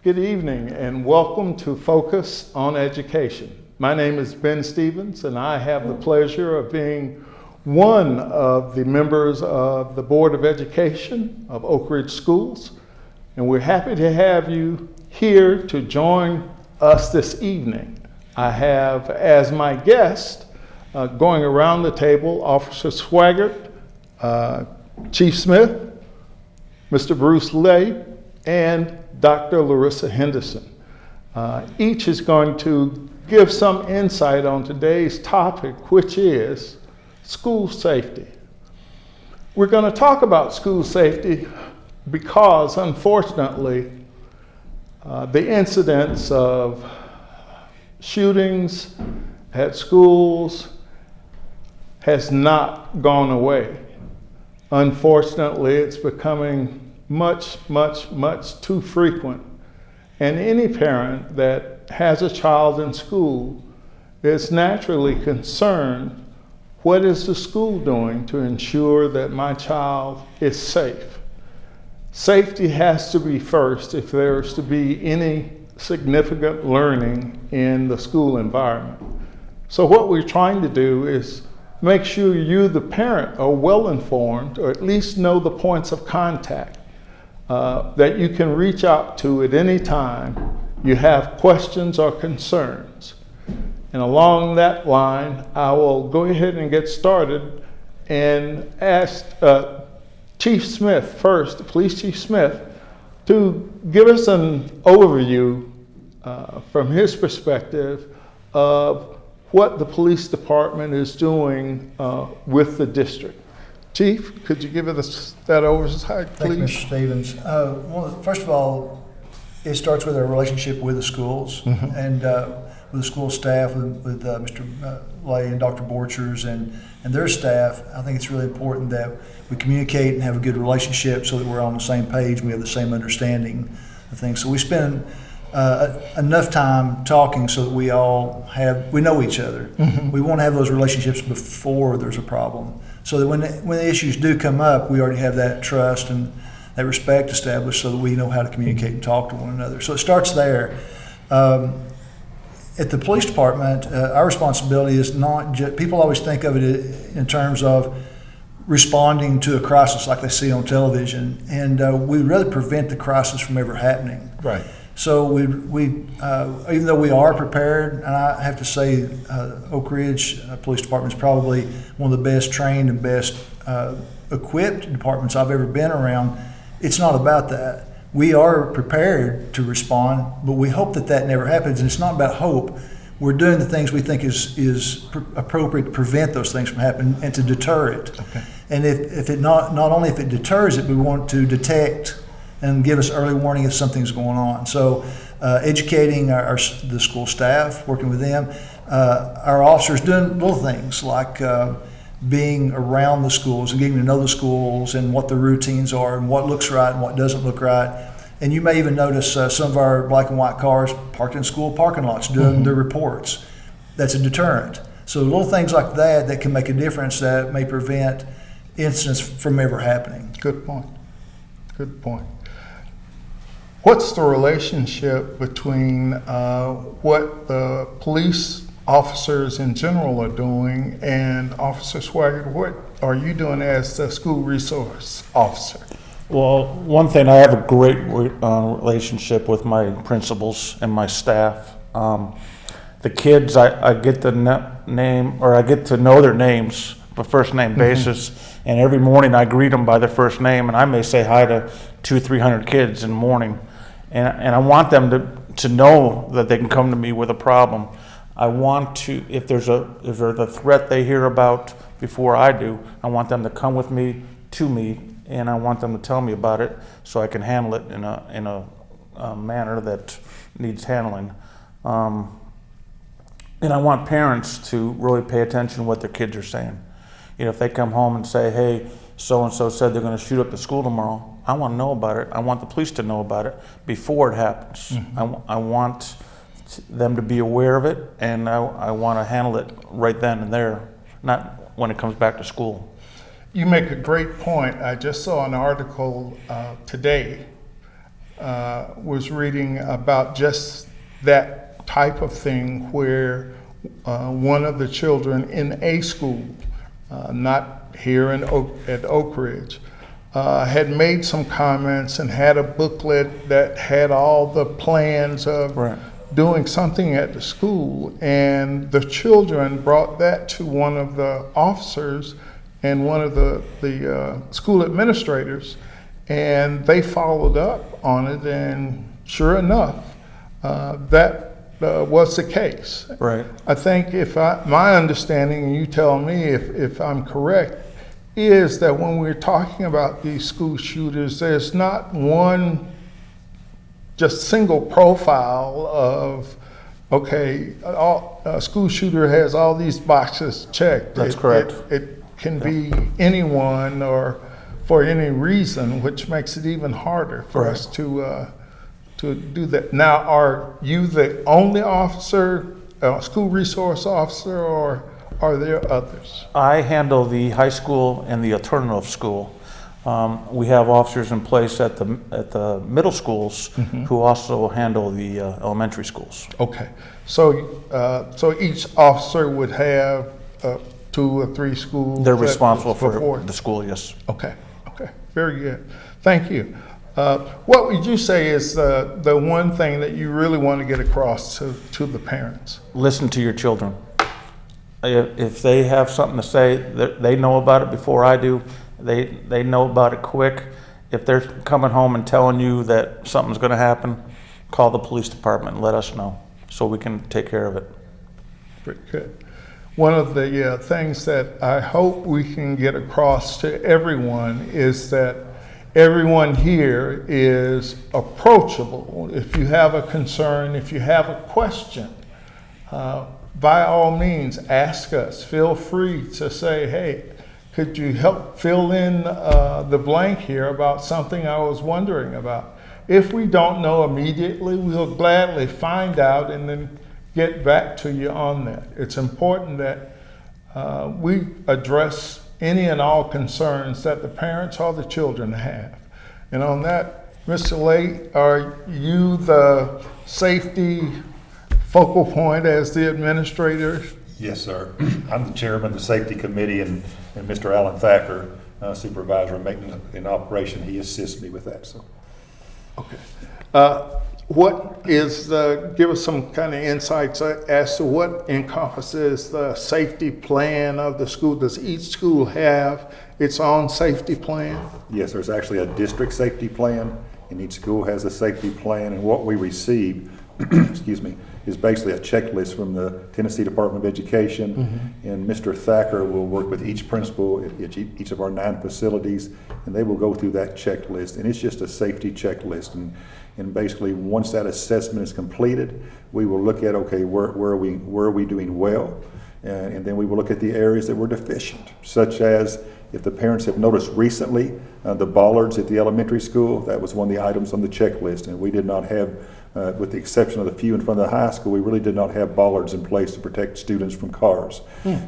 Good evening and welcome to Focus on Education. My name is Ben Stevens and I have the pleasure of being one of the members of the Board of Education of Oak Ridge Schools. And we're happy to have you here to join us this evening. I have as my guest, going around the table, Officer Swaggart, Chief Smith, Mr. Bruce Lay, and Dr. Larissa Henderson. Each is going to give some insight on today's topic, which is school safety. We're going to talk about school safety because, unfortunately, the incidents of shootings at schools has not gone away. Unfortunately, it's becoming much too frequent. And any parent that has a child in school is naturally concerned, what is the school doing to ensure that my child is safe? Safety has to be first if there is to be any significant learning in the school environment. So what we're trying to do is make sure you, the parent, are well informed, or at least know the points of contact that you can reach out to at any time you have questions or concerns. And along that line, I will go ahead and get started and ask Chief Smith first, Police Chief Smith, to give us an overview from his perspective of what the police department is doing with the district. Chief, could you give us that oversight, please? Thank you, Mr. Stevens. First of all, it starts with our relationship with the schools and with the school staff, with Mr. Lay and Dr. Borchers and their staff. I think it's really important that we communicate and have a good relationship so that we're on the same page and we have the same understanding of things. So we spend enough time talking so that we know each other. We want to have those relationships before there's a problem, so that when the issues do come up, we already have that trust and that respect established so that we know how to communicate and talk to one another. So it starts there. At the police department, our responsibility is not just, people always think of it in terms of responding to a crisis like they see on television, and we'd rather prevent the crisis from ever happening. Right. So we even though we are prepared, and I have to say Oak Ridge Police Department is probably one of the best trained and best equipped departments I've ever been around, it's not about that. We are prepared to respond, but we hope that never happens, and it's not about hope. We're doing the things we think is appropriate to prevent those things from happening and to deter it. Okay. And if it not only if it deters it, we want to detect and give us early warning if something's going on. So educating the school staff, working with them, our officers doing little things like being around the schools and getting to know the schools and what the routines are and what looks right and what doesn't look right. And you may even notice some of our black and white cars parked in school parking lots doing their reports. That's a deterrent. So little things like that can make a difference that may prevent incidents from ever happening. Good point. Good point. What's the relationship between what the police officers in general are doing and Officer Swaggart? What are you doing as the school resource officer? Well, one thing, I have a great relationship with my principals and my staff. The kids, I get the name, or I get to know their names on a first name basis, and every morning I greet them by their first name, and I may say hi to 200-300 kids in the morning, and I want them to know that they can come to me with a problem. I want to, if there's a threat they hear about before I do, I want them to come with me to me, and I want them to tell me about it so I can handle it in a manner that needs handling. And I want parents to really pay attention to what their kids are saying. You know, if they come home and say, hey, so-and-so said they're going to shoot up the school tomorrow, I want to know about it. I want the police to know about it before it happens. I want them to be aware of it, and I want to handle it right then and there, not when it comes back to school. You make a great point. I just saw an article today was reading about just that type of thing where one of the children in a school, not here at Oak Ridge, had made some comments and had a booklet that had all the plans of Right. doing something at the school, and the children brought that to one of the officers and one of the school administrators, and they followed up on it, and sure enough, that was the case. Right. I think my understanding, and you tell me if I'm correct, is that when we're talking about these school shooters, there's not one just single profile of, okay, a school shooter has all these boxes checked. That's correct. It can be anyone or for any reason, which makes it even harder for us to do that. Now, are you the only officer, school resource officer, or are there others? I handle the high school and the alternative school. We have officers in place at the middle schools who also handle the elementary schools. Okay, so each officer would have 2 or 3 schools. They're responsible for before- the school, yes. Okay, very good. Thank you. What would you say is the one thing that you really want to get across to the parents? Listen to your children. If they have something to say, they know about it before I do. They know about it quick. If they're coming home and telling you that something's going to happen, call the police department and let us know so we can take care of it. Very good. One of the things that I hope we can get across to everyone is that everyone here is approachable. If you have a concern, if you have a question, by all means, ask us. Feel free to say, hey, could you help fill in the blank here about something I was wondering about? If we don't know immediately, we'll gladly find out and then get back to you on that. It's important that we address any and all concerns that the parents or the children have. And on that, Mr. Lay, are you the safety focal point as the administrator? Yes, sir. I'm the chairman of the safety committee, and Mr. Alan Thacker, supervisor of maintenance and operation, he assists me with that. So, Okay. What is give us some kind of insights as to what encompasses the safety plan of the school? Does each school have its own safety plan? yes, there's actually a district safety plan, and each school has a safety plan. And what we receive, excuse me, is basically a checklist from the Tennessee Department of Education. And Mr. Thacker will work with each principal at each of our 9 facilities, and they will go through that checklist. And it's just a safety checklist. And basically, once that assessment is completed, we will look at, okay, where are we doing well? And then we will look at the areas that we're deficient, such as if the parents have noticed recently the bollards at the elementary school. That was one of the items on the checklist, and we did not have, with the exception of the few in front of the high school, we really did not have bollards in place to protect students from cars.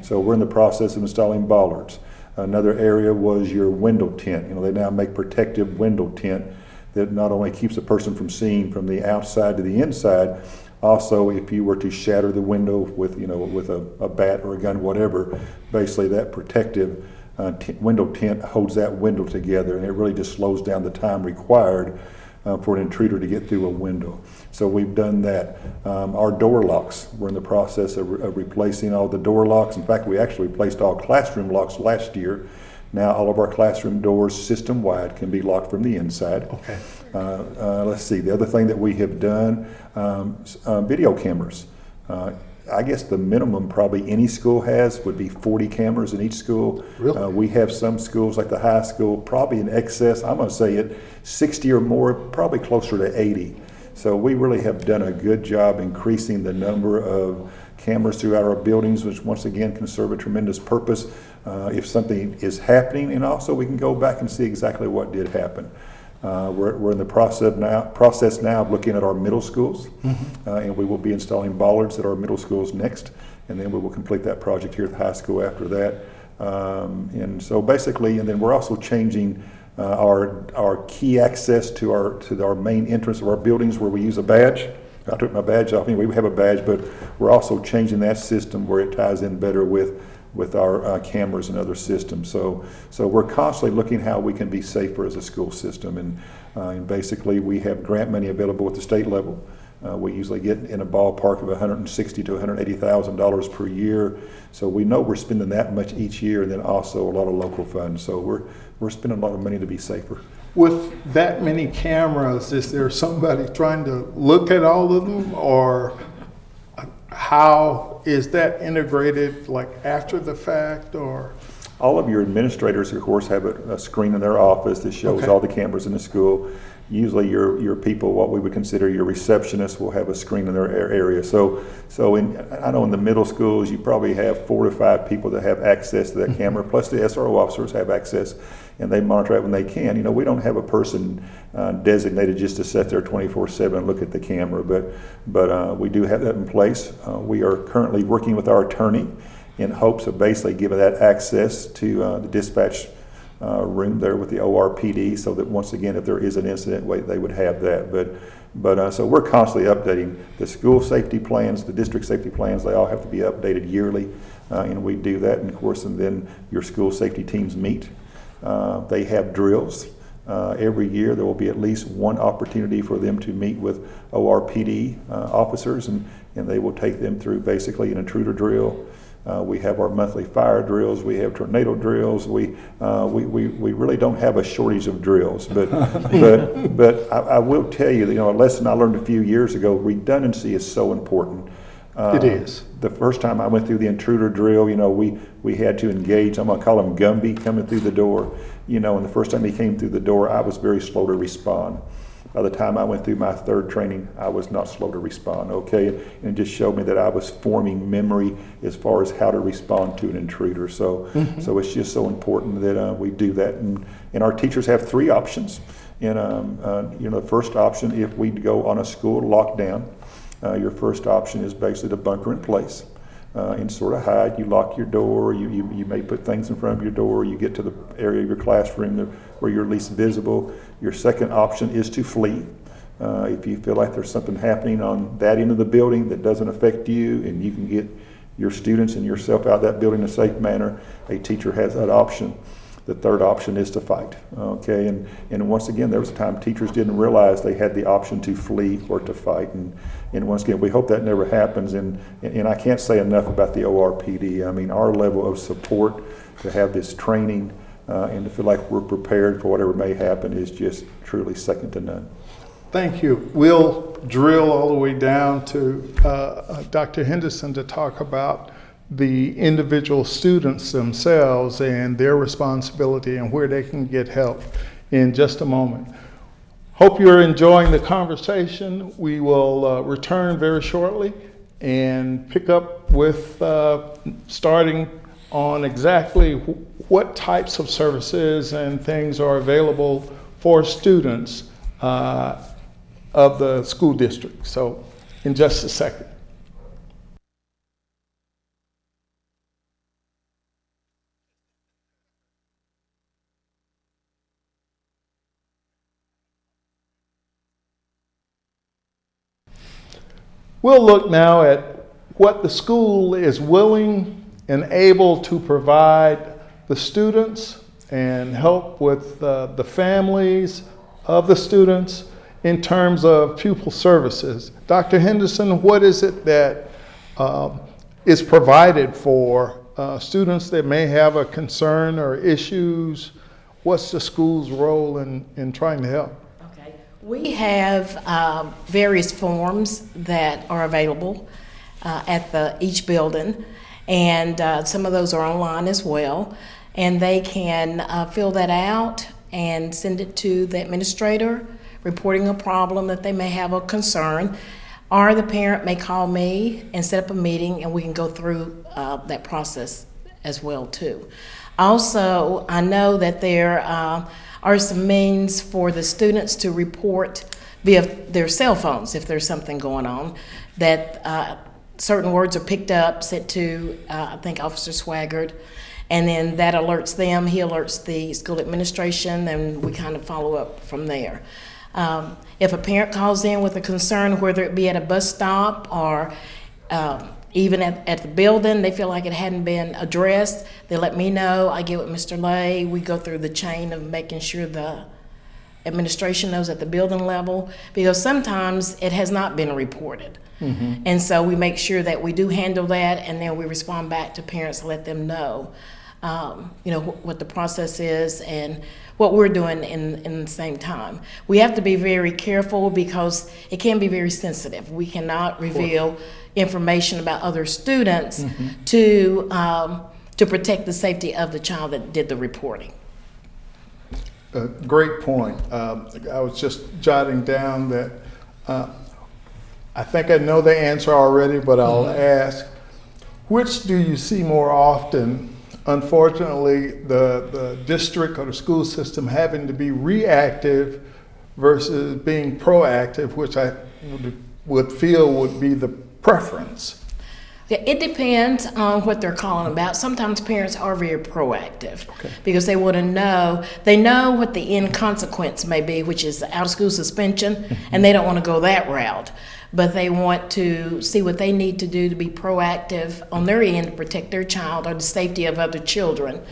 So we're in the process of installing bollards. Another area was your window tint. They now make protective window tint that not only keeps a person from seeing from the outside to the inside, also if you were to shatter the window with a bat or a gun, whatever, basically that protective window tint holds that window together, and it really just slows down the time required for an intruder to get through a window. So we've done that. Our door locks, we're in the process of replacing all the door locks. In fact, we actually replaced all classroom locks last year. Now all of our classroom doors system-wide can be locked from the inside. Okay. Let's see, the other thing that we have done, video cameras. I guess the minimum probably any school has would be 40 cameras in each school. Really? We have some schools like the high school, probably in excess, I'm going to say it, 60 or more, probably closer to 80. So we really have done a good job increasing the number of cameras throughout our buildings, which once again can serve a tremendous purpose if something is happening, and also we can go back and see exactly what did happen. We're in the process now of looking at our middle schools, and we will be installing bollards at our middle schools next, and then we will complete that project here at the high school after that. And so basically, and then we're also changing our key access to our main entrance of our buildings where we use a badge. I took my badge off. Anyway, we have a badge, but we're also changing that system where it ties in better with our cameras and other systems. So we're constantly looking how we can be safer as a school system, and basically we have grant money available at the state level. We usually get in a ballpark of $160,000 to $180,000 per year. So we know we're spending that much each year, and then also a lot of local funds. So we're spending a lot of money to be safer. With that many cameras, is there somebody trying to look at all of them, or how is that integrated, like after the fact, or? All of your administrators, of course, have a screen in their office that shows Okay. all the cameras in the school. Usually your people, what we would consider your receptionists, will have a screen in their area. So I know in the middle schools, you probably have 4 to 5 people that have access to that camera, plus the SRO officers have access, and they monitor it when they can. We don't have a person designated just to sit there 24/7 and look at the camera, but we do have that in place. We are currently working with our attorney in hopes of basically giving that access to the dispatch room there with the ORPD, so that once again, if there is an incident, they would have that. But so we're constantly updating the school safety plans, the district safety plans. They all have to be updated yearly, and we do that. And of course, and then your school safety teams meet. They have drills. Every year there will be at least one opportunity for them to meet with ORPD officers, and they will take them through basically an intruder drill. We have our monthly fire drills. We have tornado drills. We really don't have a shortage of drills. But I will tell you, a lesson I learned a few years ago: redundancy is so important. It is. The first time I went through the intruder drill, we had to engage. I'm gonna call him Gumby coming through the door. And the first time he came through the door, I was very slow to respond. By the time I went through my third training, I was not slow to respond, okay? And it just showed me that I was forming memory as far as how to respond to an intruder. So it's just so important that we do that. And our teachers have 3 options. And, the first option, if we go on a school lockdown, your first option is basically to bunker in place and sort of hide. You lock your door, you may put things in front of your door, you get to the area of your classroom where you're least visible. Your second option is to flee. If you feel like there's something happening on that end of the building that doesn't affect you, and you can get your students and yourself out of that building in a safe manner, a teacher has that option. The third option is to fight, okay? And once again, there was a time teachers didn't realize they had the option to flee or to fight. And once again, we hope that never happens. And I can't say enough about the ORPD. I mean, our level of support to have this training and to feel like we're prepared for whatever may happen is just truly second to none. Thank you. We'll drill all the way down to Dr. Henderson to talk about the individual students themselves and their responsibility and where they can get help in just a moment. Hope you're enjoying the conversation. We will return very shortly and pick up with starting on exactly what types of services and things are available for students of the school district. So in just a second. We'll look now at what the school is willing and able to provide the students and help with the families of the students in terms of pupil services. Dr. Henderson, what is it that is provided for students that may have a concern or issues? What's the school's role in trying to help? We have various forms that are available at each building, and some of those are online as well. And they can fill that out and send it to the administrator, reporting a problem that they may have a concern. Or the parent may call me and set up a meeting, and we can go through that process as well too. Also, I know that there are some means for the students to report via their cell phones if there's something going on, that certain words are picked up, sent to, I think, Officer Swaggart, And then that alerts them, he alerts the school administration, and we kind of follow up from there. If a parent calls in with a concern, whether it be at a bus stop or even at the building, they feel like it hadn't been addressed, they let me know. I get with Mr. Lay. We go through the chain of making sure the administration knows at the building level, because sometimes it has not been reported. And so we make sure that we do handle that, and then we respond back to parents to let them know, what the process is and what we're doing in the same time. We have to be very careful because it can be very sensitive. We cannot reveal information about other students to protect the safety of the child that did the reporting. Great point. I was just jotting down that I think I know the answer already, but I'll ask, which do you see more often? Unfortunately, the district or the school system having to be reactive versus being proactive, which I would feel would be the preference. Yeah, it depends on what they're calling about. Sometimes parents are very proactive because they want to know, they know what the end consequence may be, which is out of school suspension, and they don't want to go that route. But they want to see what they need to do to be proactive on their end to protect their child or the safety of other children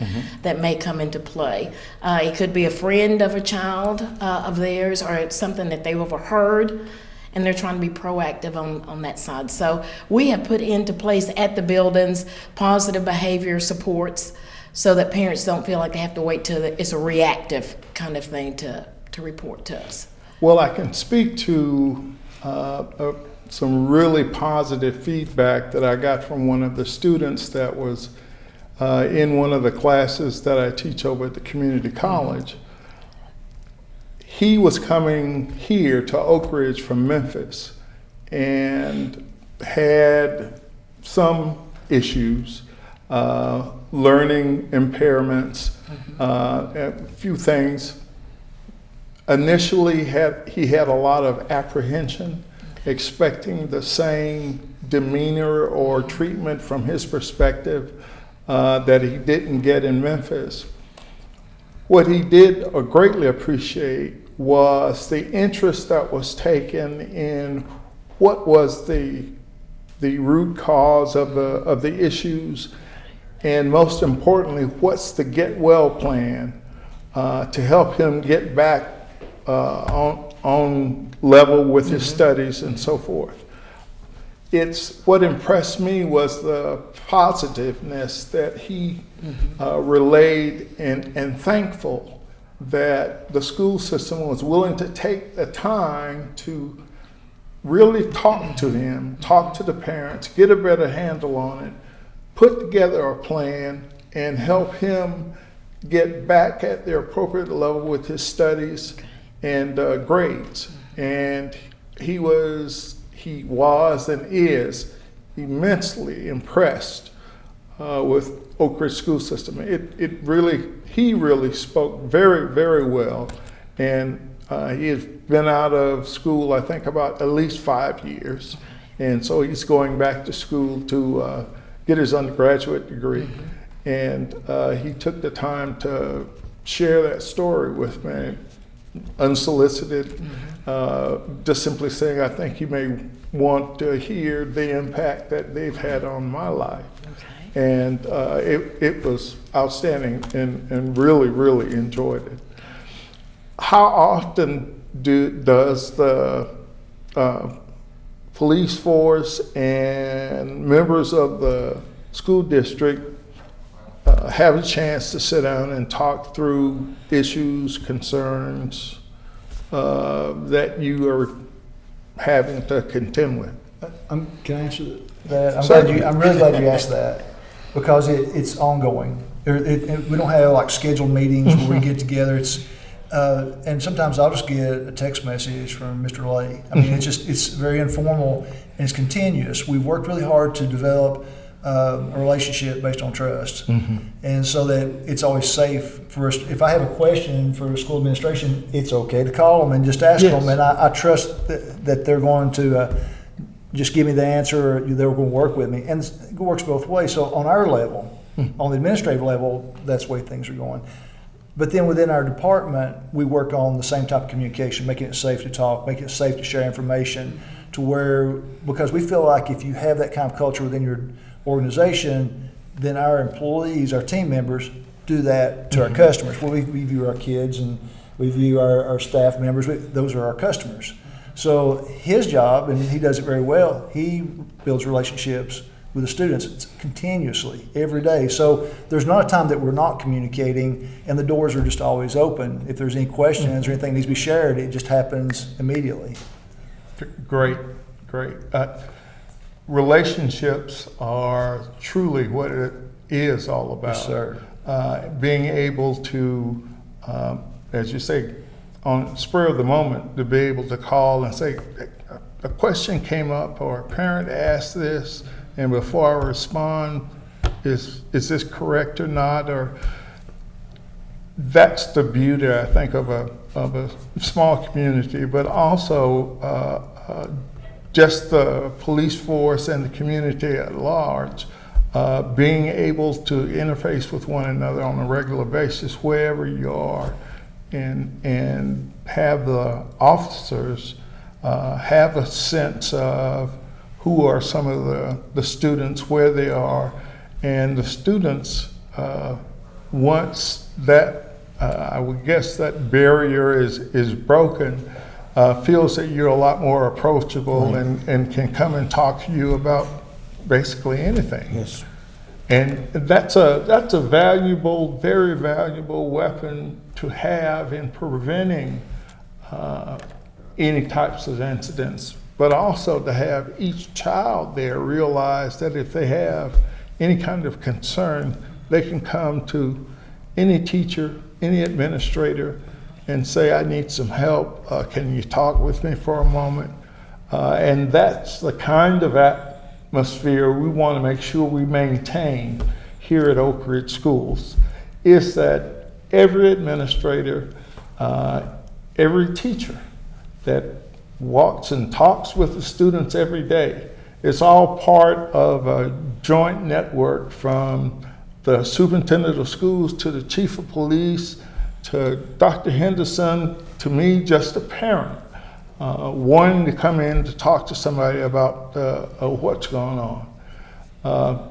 that may come into play. It could be a friend of a child of theirs, or it's something that they've overheard, and they're trying to be proactive on that side. So we have put into place at the buildings positive behavior supports so that parents don't feel like they have to wait till it's a reactive kind of thing to report to us. Well, I can speak to some really positive feedback that I got from one of the students that was in one of the classes that I teach over at the community college. He was coming here to Oak Ridge from Memphis and had some issues, learning impairments, a few things. Initially, he had a lot of apprehension, expecting the same demeanor or treatment from his perspective that he didn't get in Memphis. What he did greatly appreciate was the interest that was taken in what was the root cause of the issues, and most importantly, what's the get well plan to help him get back on level with his studies and so forth. What impressed me was the positiveness that he relayed, and thankful that the school system was willing to take the time to really talk to him, talk to the parents, get a better handle on it, put together a plan, and help him get back at the appropriate level with his studies and grades. And he was and is immensely impressed with Oak Ridge school system. He really spoke very, very well, and he has been out of school, I think, about at least 5 years, and so he's going back to school to get his undergraduate degree. And he took the time to share that story with me, unsolicited, just simply saying, I think you may want to hear the impact that they've had on my life. And it was outstanding, and really, really enjoyed it. How often does the police force and members of the school district have a chance to sit down and talk through issues, concerns that you are having to contend with? Can I answer that? I'm really glad you asked that, because it's ongoing. We don't have like scheduled meetings where we get together. And sometimes I'll just get a text message from Mr. Lay. I mean, it's very informal and it's continuous. We've worked really hard to develop a relationship based on trust, and so that it's always safe for us. If I have a question for school administration, it's okay to call them and just ask them, and I trust that they're going to just give me the answer, or they're going to work with me, and it works both ways. So on our level, On the administrative level, that's the way things are going. But then within our department, we work on the same type of communication, making it safe to talk, making it safe to share information, to where, because we feel like if you have that kind of culture within your organization, then our employees, our team members, do that to our customers. Well, we view our kids and we view our staff members, those are our customers. So his job, and he does it very well, he builds relationships with the students continuously, every day. So there's not a time that we're not communicating, and the doors are just always open. If there's any questions or anything that needs to be shared, it just happens immediately. Great. Relationships are truly what it is all about. Yes, sir. Being able to, as you say, on spur of the moment, to be able to call and say, a question came up or a parent asked this, and before I respond, is this correct or not? Or that's the beauty, I think, of a small community, but also just the police force and the community at large, being able to interface with one another on a regular basis wherever you are, and have the officers have a sense of who are some of the students, where they are, and the students, once that, I would guess that barrier is broken, feels that you're a lot more approachable and can come and talk to you about basically anything. Yes. And that's a valuable, very valuable weapon to have in preventing any types of incidents, but also to have each child there realize that if they have any kind of concern, they can come to any teacher, any administrator, and say, I need some help. Can you talk with me for a moment? And that's the kind of atmosphere we want to make sure we maintain here at Oak Ridge Schools, is that every administrator, every teacher that walks and talks with the students every day, it's all part of a joint network from the superintendent of schools to the chief of police to Dr. Henderson, to me, just a parent, wanting to come in to talk to somebody about what's going on.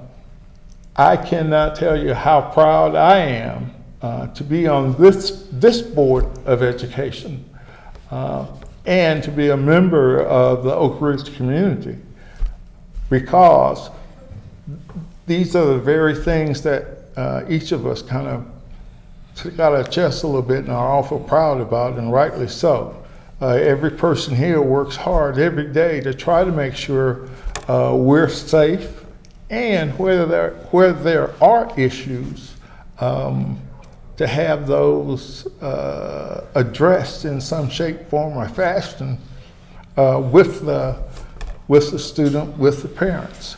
I cannot tell you how proud I am to be on this board of education and to be a member of the Oak Ridge community, because these are the very things that each of us kind of got our chest a little bit and are awful proud about, and rightly so. Every person here works hard every day to try to make sure we're safe, and where there are issues, to have those addressed in some shape, form, or fashion with the student, with the parents.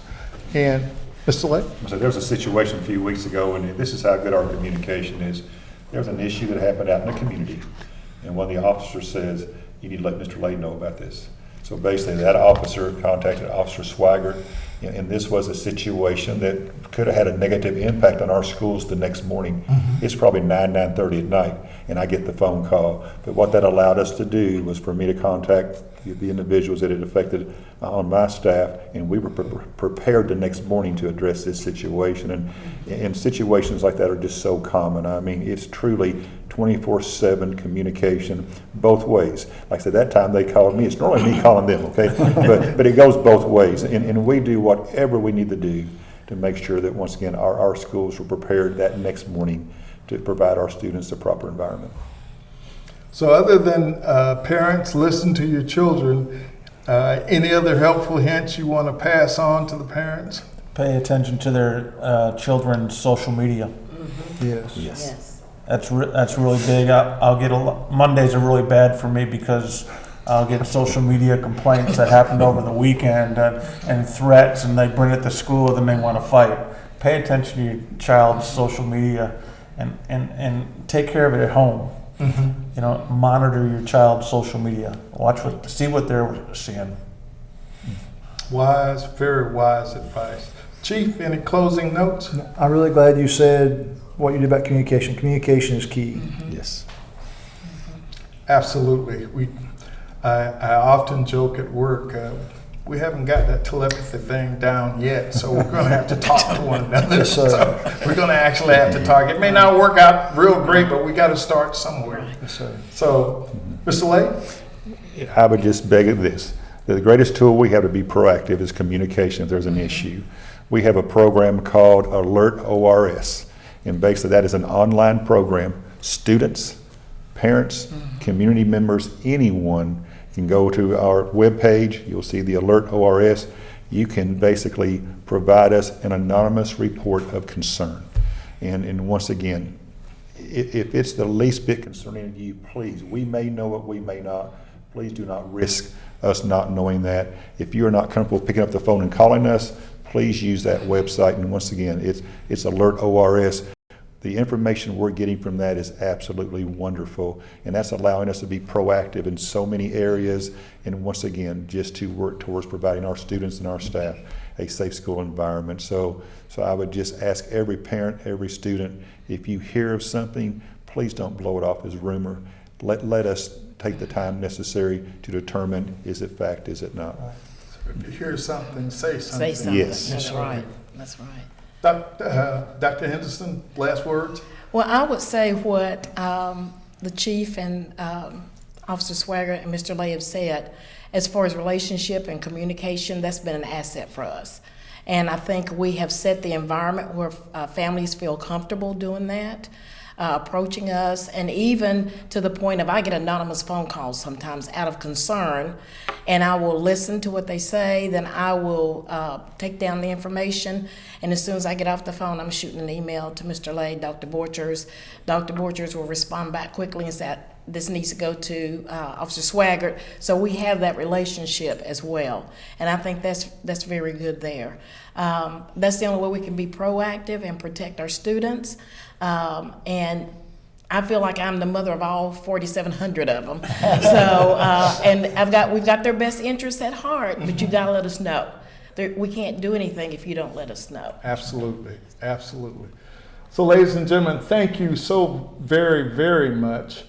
And Mr. Lake? So there was a situation a few weeks ago, and this is how good our communication is. There was an issue that happened out in the community, and one of the officers says, you need to let Mr. Lay know about this. So basically, that officer contacted Officer Swigert, and this was a situation that could have had a negative impact on our schools the next morning. It's probably 9:30 at night, and I get the phone call. But what that allowed us to do was for me to contact the individuals that it affected on my staff, and we were prepared the next morning to address this situation. And situations like that are just so common. I mean, it's truly 24/7 communication both ways. Like I said, that time they called me. It's normally me calling them, okay? But it goes both ways. And we do whatever we need to do to make sure that, once again, our schools were prepared that next morning to provide our students a proper environment. So other than parents, listen to your children, any other helpful hints you want to pass on to the parents? Pay attention to their children's social media. Yes. Yes. That's really big. I'll get Mondays are really bad for me because I'll get social media complaints that happened over the weekend and threats, and they bring it to school and they want to fight. Pay attention to your child's social media and take care of it at home. You know, monitor your child's social media. See what they're seeing. Wise, very wise advice. Chief, any closing notes? I'm really glad you said what you did about communication. Communication is key. Yes. Absolutely. I often joke at work, we haven't got that telepathy thing down yet, so we're going to have to talk to one another. Yes, sir. So we're going to actually have to talk. It may not work out real great, but we got to start somewhere. Yes, sir. So, Mr. Lay? I would just beg of this, that the greatest tool we have to be proactive is communication if there's an issue. We have a program called Alert ORS, and basically that is an online program. Students, parents, community members, anyone can go to our webpage. You'll see the Alert ORS. You can basically provide us an anonymous report of concern. And once again, if it's the least bit concerning to you, please, we may know it, we may not. Please do not risk us not knowing that. If you are not comfortable picking up the phone and calling us, please use that website. And once again, it's Alert ORS. The information we're getting from that is absolutely wonderful, and that's allowing us to be proactive in so many areas, and once again, just to work towards providing our students and our staff a safe school environment. So I would just ask every parent, every student, if you hear of something, please don't blow it off as rumor. Let us take the time necessary to determine, is it fact, is it not? If you hear something, say something. Say something. Yes. That's right. That's right. Dr. Henderson, last words? Well, I would say what the chief and Officer Swaggart and Mr. Lay have said, as far as relationship and communication, that's been an asset for us. And I think we have set the environment where families feel comfortable doing that, approaching us, and even to the point of I get anonymous phone calls sometimes out of concern, and I will listen to what they say, then I will take down the information, and as soon as I get off the phone, I'm shooting an email to Mr. Lay, Dr. Borchers. Dr. Borchers will respond back quickly and say, this needs to go to Officer Swaggart. So we have that relationship as well, and I think that's very good there. That's the only way we can be proactive and protect our students. And I feel like I'm the mother of all 4,700 of them. So, and we've got their best interests at heart, but you gotta let us know. We can't do anything if you don't let us know. Absolutely, absolutely. So, ladies and gentlemen, thank you so very, very much.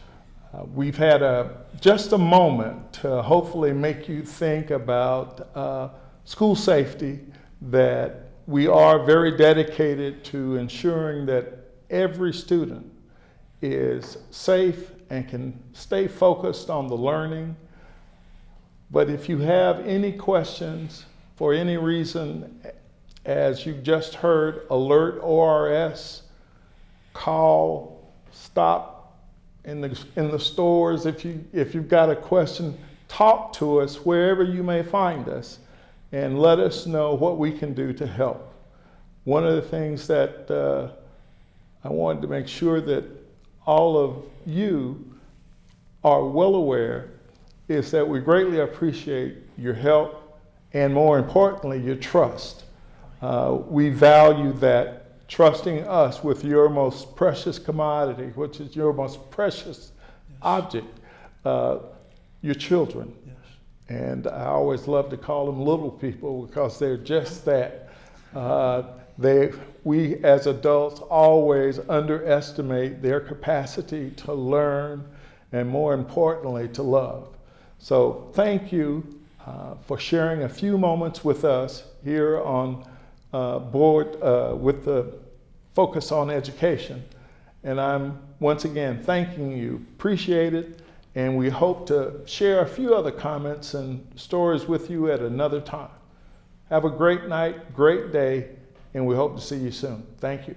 We've had just a moment to hopefully make you think about school safety, that we are very dedicated to ensuring that every student is safe and can stay focused on the learning. But if you have any questions for any reason, as you just heard, Alert ORS, call, stop in the stores. If you've got a question, talk to us wherever you may find us and let us know what we can do to help. One of the things that I wanted to make sure that all of you are well aware is that we greatly appreciate your help and, more importantly, your trust. We value that, trusting us with your most precious commodity, which is your most precious object, your children. Yes. And I always love to call them little people because they're just that. We as adults always underestimate their capacity to learn and, more importantly, to love. So thank you for sharing a few moments with us here on board with the Focus on Education. And I'm once again thanking you, appreciate it, and we hope to share a few other comments and stories with you at another time. Have a great night, great day, and we hope to see you soon. Thank you.